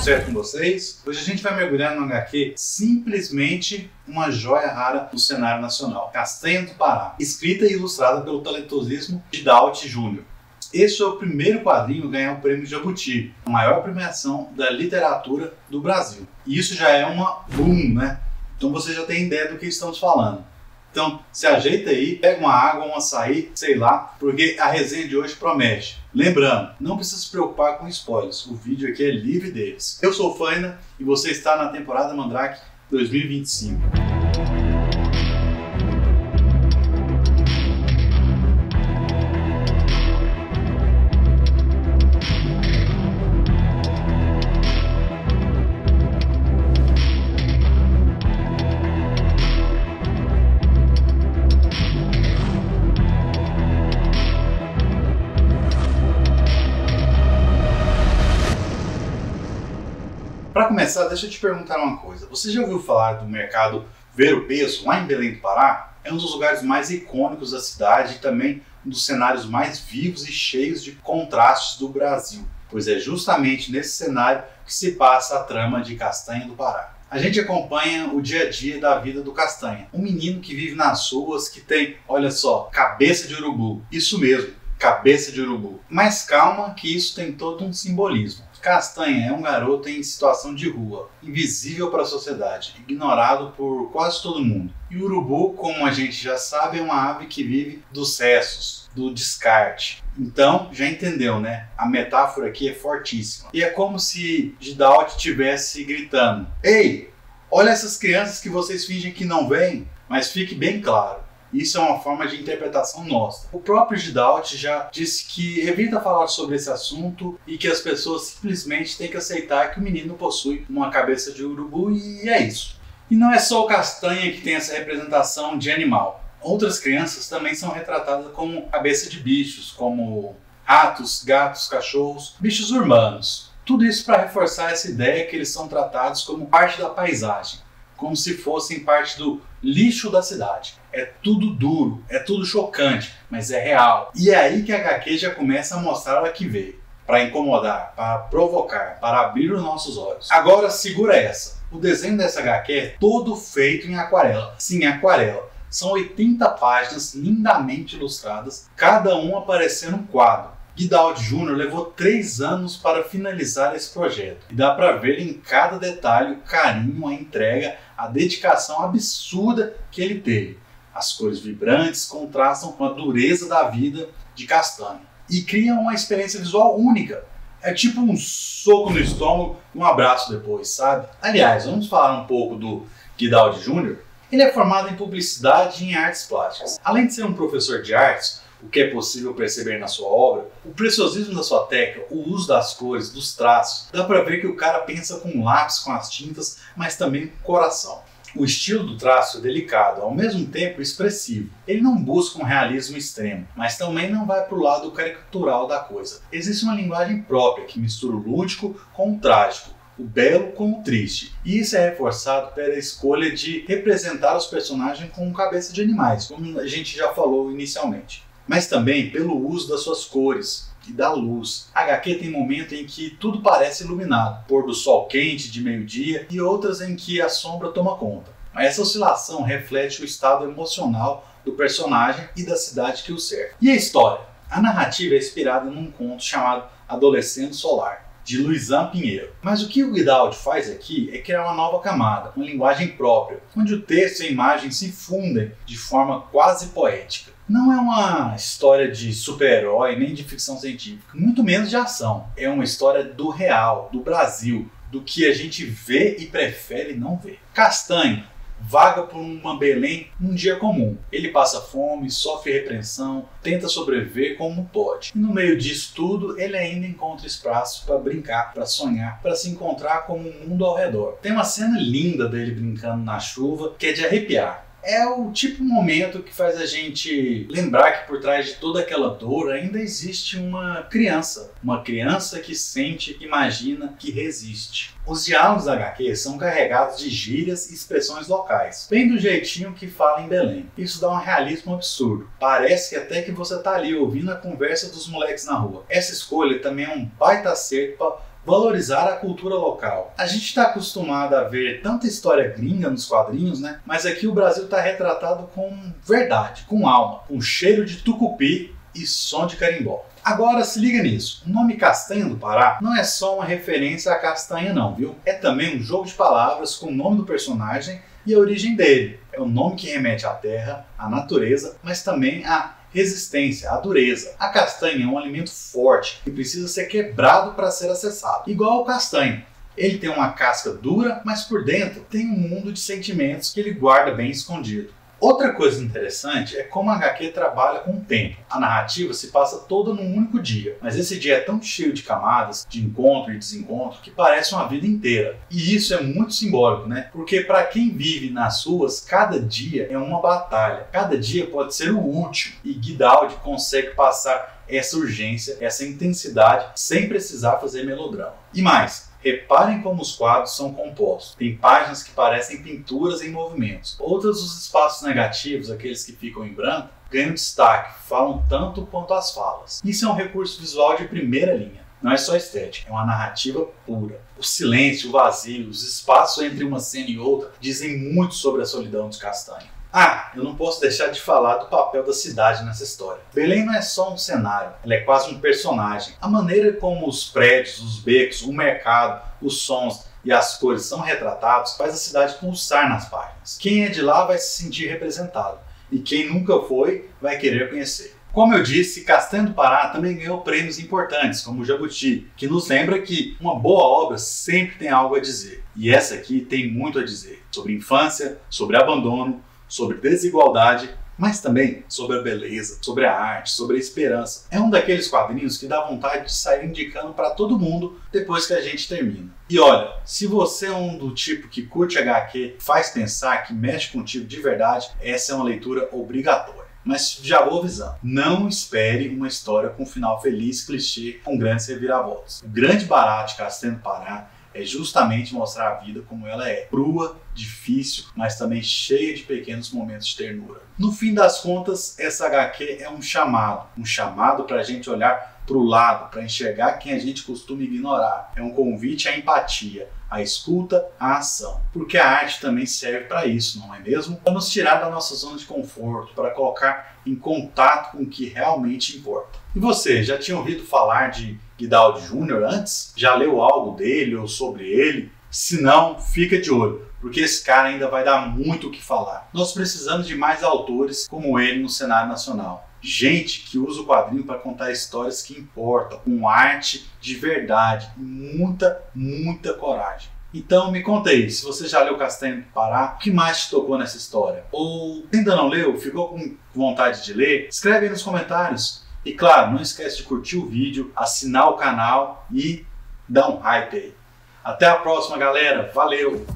certo com vocês? Hoje a gente vai mergulhar no HQ simplesmente uma joia rara do cenário nacional, Castanha do Pará, escrita e ilustrada pelo talentosíssimo Gidalt Júnior. Este é o primeiro quadrinho a ganhar o Prêmio Jabuti, a maior premiação da literatura do Brasil. E isso já é uma boom, né? Então você já tem ideia do que estamos falando. Então se ajeita aí, pega uma água, um açaí, sei lá, porque a resenha de hoje promete. Lembrando, não precisa se preocupar com spoilers, o vídeo aqui é livre deles. Eu sou o Faina e você está na temporada Mandrake 2025. Para começar, deixa eu te perguntar uma coisa. Você já ouviu falar do mercado Ver-o-Peso, lá em Belém do Pará? É um dos lugares mais icônicos da cidade e também um dos cenários mais vivos e cheios de contrastes do Brasil, pois é justamente nesse cenário que se passa a trama de Castanha do Pará. A gente acompanha o dia a dia da vida do Castanha, um menino que vive nas ruas, que tem, olha só, cabeça de urubu. Isso mesmo, cabeça de urubu. Mas calma que isso tem todo um simbolismo. Castanha é um garoto em situação de rua, invisível para a sociedade, ignorado por quase todo mundo. E o urubu, como a gente já sabe, é uma ave que vive dos restos, do descarte. Então, já entendeu, né? A metáfora aqui é fortíssima. E é como se Gidalt estivesse gritando: "Ei, olha essas crianças que vocês fingem que não veem", mas fique bem claro, isso é uma forma de interpretação nossa. O próprio Gidalt já disse que evita falar sobre esse assunto e que as pessoas simplesmente têm que aceitar que o menino possui uma cabeça de urubu e é isso. E não é só o Castanha que tem essa representação de animal. Outras crianças também são retratadas como cabeça de bichos, como ratos, gatos, cachorros, bichos urbanos. Tudo isso para reforçar essa ideia que eles são tratados como parte da paisagem, como se fossem parte do lixo da cidade. É tudo duro, é tudo chocante, mas é real. E é aí que a HQ já começa a mostrar a que veio. Para incomodar, para provocar, para abrir os nossos olhos. Agora segura essa. O desenho dessa HQ é todo feito em aquarela. Sim, aquarela. São 80 páginas lindamente ilustradas, cada um aparecendo um quadro. Gidalt Júnior levou 3 anos para finalizar esse projeto. E dá para ver em cada detalhe o carinho, a entrega, a dedicação absurda que ele teve. As cores vibrantes contrastam com a dureza da vida de Castanha e criam uma experiência visual única. É tipo um soco no estômago e um abraço depois, sabe? Aliás, vamos falar um pouco do Gidalt Júnior. Ele é formado em publicidade e em artes plásticas. Além de ser um professor de artes, o que é possível perceber na sua obra, o preciosismo da sua técnica, o uso das cores, dos traços, dá para ver que o cara pensa com lápis, com as tintas, mas também com o coração. O estilo do traço é delicado, ao mesmo tempo expressivo. Ele não busca um realismo extremo, mas também não vai para o lado caricatural da coisa. Existe uma linguagem própria que mistura o lúdico com o trágico, o belo com o triste. E isso é reforçado pela escolha de representar os personagens com cabeça de animais, como a gente já falou inicialmente. Mas também pelo uso das suas cores e da luz. A HQ tem momentos em que tudo parece iluminado, pôr do sol quente de meio-dia e outras em que a sombra toma conta. Mas essa oscilação reflete o estado emocional do personagem e da cidade que o cerca. E a história? A narrativa é inspirada num conto chamado Adolescente Solar, de Luizan Pinheiro. Mas o que o Gidalt faz aqui é criar uma nova camada, uma linguagem própria, onde o texto e a imagem se fundem de forma quase poética. Não é uma história de super-herói nem de ficção científica, muito menos de ação. É uma história do real, do Brasil, do que a gente vê e prefere não ver. Castanha vaga por uma Belém num dia comum. Ele passa fome, sofre repreensão, tenta sobreviver como pode. E no meio disso tudo, ele ainda encontra espaço para brincar, para sonhar, para se encontrar com o mundo ao redor. Tem uma cena linda dele brincando na chuva que é de arrepiar. É o tipo de momento que faz a gente lembrar que por trás de toda aquela dor ainda existe uma criança que sente, imagina, que resiste. Os diálogos da HQ são carregados de gírias e expressões locais, bem do jeitinho que fala em Belém. Isso dá um realismo absurdo. Parece que até que você tá ali ouvindo a conversa dos moleques na rua. Essa escolha também é um baita acerto para Valorizar a cultura local. A gente está acostumado a ver tanta história gringa nos quadrinhos, né? Mas aqui o Brasil está retratado com verdade, com alma, com cheiro de tucupi e som de carimbó. Agora se liga nisso, o nome Castanha do Pará não é só uma referência à castanha não, viu? É também um jogo de palavras com o nome do personagem e a origem dele. É um nome que remete à terra, à natureza, mas também à resistência, à dureza. A castanha é um alimento forte que precisa ser quebrado para ser acessado, igual ao castanho. Ele tem uma casca dura, mas por dentro tem um mundo de sentimentos que ele guarda bem escondido. Outra coisa interessante é como a HQ trabalha com o tempo. A narrativa se passa toda num único dia, mas esse dia é tão cheio de camadas, de encontro e desencontro, que parece uma vida inteira. E isso é muito simbólico, né? Porque para quem vive nas ruas, cada dia é uma batalha. Cada dia pode ser o último. E Guidaldi consegue passar essa urgência, essa intensidade, sem precisar fazer melodrama. E mais, reparem como os quadros são compostos. Tem páginas que parecem pinturas em movimentos. Outras, os espaços negativos, aqueles que ficam em branco, ganham destaque, falam tanto quanto as falas. Isso é um recurso visual de primeira linha. Não é só estética, é uma narrativa pura. O silêncio, o vazio, os espaços entre uma cena e outra dizem muito sobre a solidão de Castanha. Ah, eu não posso deixar de falar do papel da cidade nessa história. Belém não é só um cenário, ela é quase um personagem. A maneira como os prédios, os becos, o mercado, os sons e as cores são retratados faz a cidade pulsar nas páginas. Quem é de lá vai se sentir representado e quem nunca foi vai querer conhecer. Como eu disse, Castanha do Pará também ganhou prêmios importantes, como o Jabuti, que nos lembra que uma boa obra sempre tem algo a dizer. E essa aqui tem muito a dizer sobre infância, sobre abandono, sobre desigualdade, mas também sobre a beleza, sobre a arte, sobre a esperança. É um daqueles quadrinhos que dá vontade de sair indicando para todo mundo depois que a gente termina. E olha, se você é um do tipo que curte HQ, faz pensar, que mexe contigo de verdade, essa é uma leitura obrigatória. Mas já vou avisando, não espere uma história com final feliz, clichê, com grandes reviravoltas. O grande barato de Castanha do Pará é justamente mostrar a vida como ela é, crua, difícil, mas também cheia de pequenos momentos de ternura. No fim das contas, essa HQ é um chamado para a gente olhar para o lado, para enxergar quem a gente costuma ignorar. É um convite à empatia, à escuta, à ação. Porque a arte também serve para isso, não é mesmo? Para nos tirar da nossa zona de conforto, para colocar em contato com o que realmente importa. E você, já tinha ouvido falar de Guidaldi Júnior antes? Já leu algo dele ou sobre ele? Se não, fica de olho, porque esse cara ainda vai dar muito o que falar. Nós precisamos de mais autores como ele no cenário nacional. Gente que usa o quadrinho para contar histórias que importam, com arte de verdade e muita coragem. Então me conta aí, se você já leu Castanha do Pará, o que mais te tocou nessa história? Ou ainda não leu, ficou com vontade de ler? Escreve aí nos comentários. E claro, não esquece de curtir o vídeo, assinar o canal e dar um hype aí. Até a próxima, galera. Valeu!